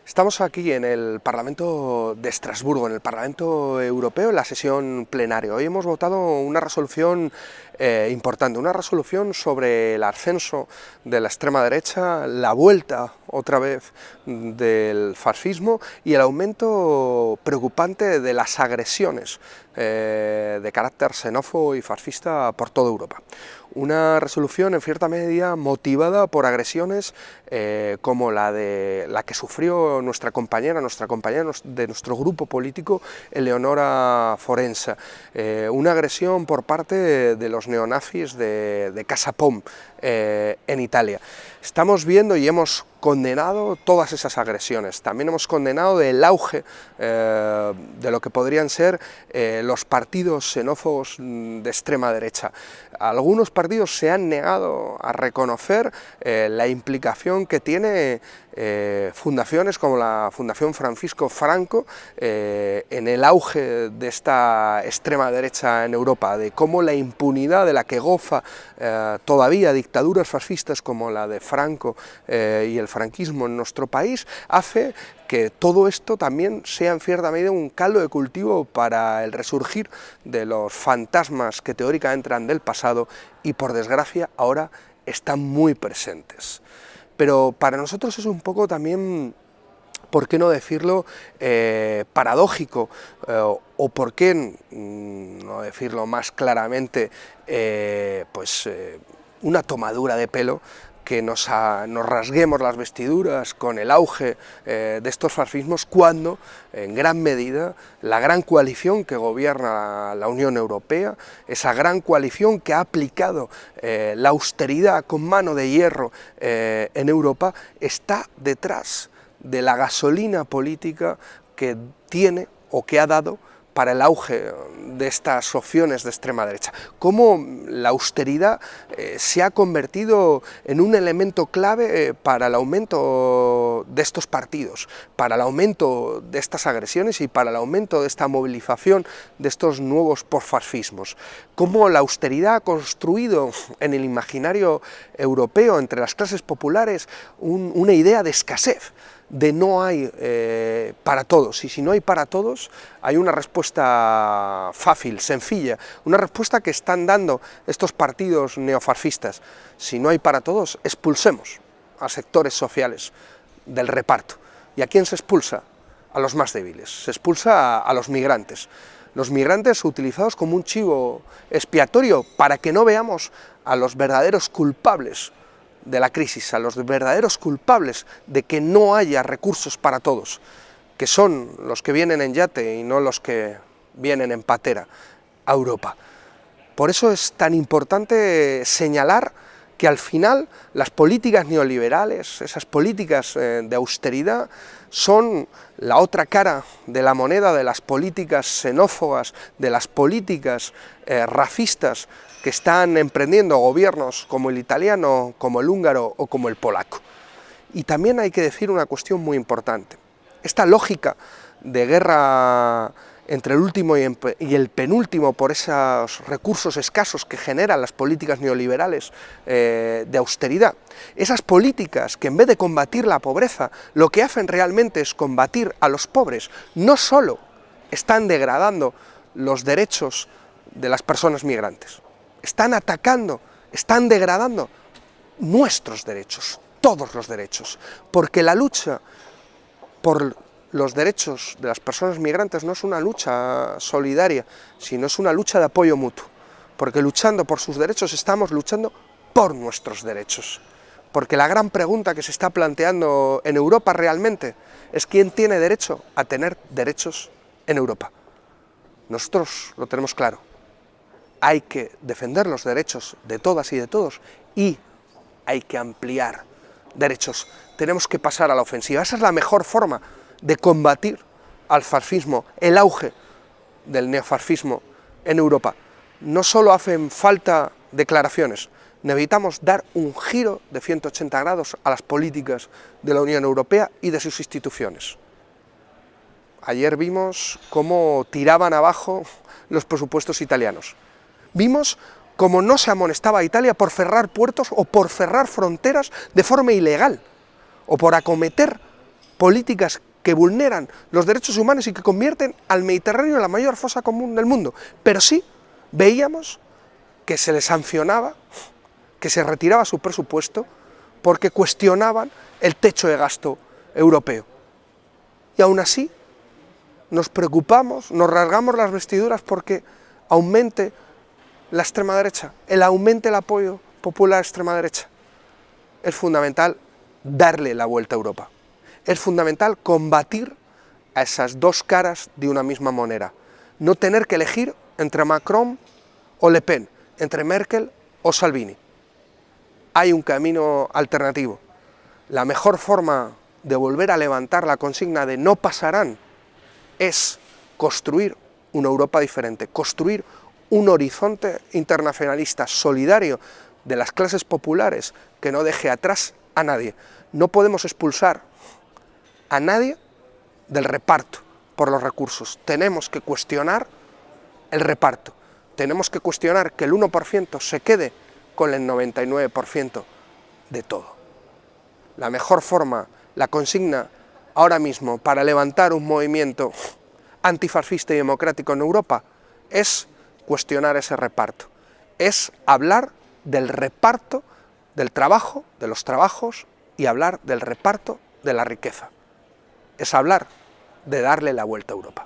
Estamos aquí en el Parlamento de Estrasburgo, en el Parlamento Europeo, en la sesión plenaria. Hoy hemos votado una resolución importante, una resolución sobre el ascenso de la extrema derecha, la vuelta otra vez del fascismo y el aumento preocupante de las agresiones de carácter xenófobo y fascista por toda Europa. Una resolución en cierta medida motivada por agresiones como la que sufrió nuestra compañera de nuestro grupo político, Eleonora Forenza, una agresión por parte de los neonazis de Casa Pom en Italia. Estamos viendo y hemos condenado todas esas agresiones, también hemos condenado el auge de lo que podrían ser los partidos xenófobos de extrema derecha. Algunos partidos se han negado a reconocer la implicación que tiene fundaciones como la Fundación Francisco Franco en el auge de esta extrema derecha en Europa, de cómo la impunidad de la que goza todavía dictaduras fascistas como la de Franco y el franquismo en nuestro país hace que todo esto también sea en cierta medida un caldo de cultivo para el resurgir de los fantasmas que teóricamente eran del pasado y por desgracia ahora están muy presentes. Pero para nosotros es un poco también, ¿por qué no decirlo?, paradójico, o por qué no decirlo más claramente, una tomadura de pelo, que nos rasguemos las vestiduras con el auge de estos fascismos cuando, en gran medida, la gran coalición que gobierna la Unión Europea, esa gran coalición que ha aplicado la austeridad con mano de hierro en Europa, está detrás de la gasolina política que tiene o que ha dado para el auge de estas opciones de extrema derecha. Cómo la austeridad se ha convertido en un elemento clave para el aumento de estos partidos, para el aumento de estas agresiones y para el aumento de esta movilización de estos nuevos posfascismos. Cómo la austeridad ha construido en el imaginario europeo, entre las clases populares, una idea de escasez, de no hay para todos, y si no hay para todos, hay una respuesta fácil, sencilla, una respuesta que están dando estos partidos neofascistas: si no hay para todos, expulsemos a sectores sociales del reparto. ¿Y a quién se expulsa? A los más débiles, se expulsa a los migrantes utilizados como un chivo expiatorio para que no veamos a los verdaderos culpables de la crisis, a los verdaderos culpables de que no haya recursos para todos, que son los que vienen en yate y no los que vienen en patera a Europa. Por eso es tan importante señalar que al final las políticas neoliberales, esas políticas de austeridad, son la otra cara de la moneda de las políticas xenófobas, de las políticas racistas que están emprendiendo gobiernos como el italiano, como el húngaro o como el polaco. Y también hay que decir una cuestión muy importante: esta lógica de guerra entre el último y el penúltimo por esos recursos escasos que generan las políticas neoliberales de austeridad, esas políticas que en vez de combatir la pobreza, lo que hacen realmente es combatir a los pobres, no solo están degradando los derechos de las personas migrantes, están atacando, están degradando nuestros derechos, todos los derechos, porque la lucha por los derechos de las personas migrantes no es una lucha solidaria, sino es una lucha de apoyo mutuo, porque luchando por sus derechos estamos luchando por nuestros derechos, porque la gran pregunta que se está planteando en Europa realmente es quién tiene derecho a tener derechos en Europa. Nosotros lo tenemos claro: hay que defender los derechos de todas y de todos y hay que ampliar derechos, tenemos que pasar a la ofensiva. Esa es la mejor forma de combatir al fascismo, el auge del neofascismo en Europa. No solo hacen falta declaraciones, necesitamos dar un giro de 180 grados a las políticas de la Unión Europea y de sus instituciones. Ayer vimos cómo tiraban abajo los presupuestos italianos. Vimos cómo no se amonestaba a Italia por cerrar puertos o por cerrar fronteras de forma ilegal, o por acometer políticas que vulneran los derechos humanos y que convierten al Mediterráneo en la mayor fosa común del mundo, pero sí veíamos que se les sancionaba, que se retiraba su presupuesto porque cuestionaban el techo de gasto europeo. Y aún así nos preocupamos, nos rasgamos las vestiduras porque aumente la extrema derecha, aumente el apoyo popular a la extrema derecha. Es fundamental darle la vuelta a Europa. Es fundamental combatir a esas dos caras de una misma moneda. No tener que elegir entre Macron o Le Pen, entre Merkel o Salvini. Hay un camino alternativo. La mejor forma de volver a levantar la consigna de no pasarán es construir una Europa diferente, construir un horizonte internacionalista solidario de las clases populares que no deje atrás a nadie. No podemos expulsar a nadie del reparto por los recursos. Tenemos que cuestionar el reparto. Tenemos que cuestionar que el 1% se quede con el 99% de todo. La mejor forma, la consigna ahora mismo para levantar un movimiento antifascista y democrático en Europa es cuestionar ese reparto, es hablar del reparto del trabajo, de los trabajos, y hablar del reparto de la riqueza. Es hablar de darle la vuelta a Europa.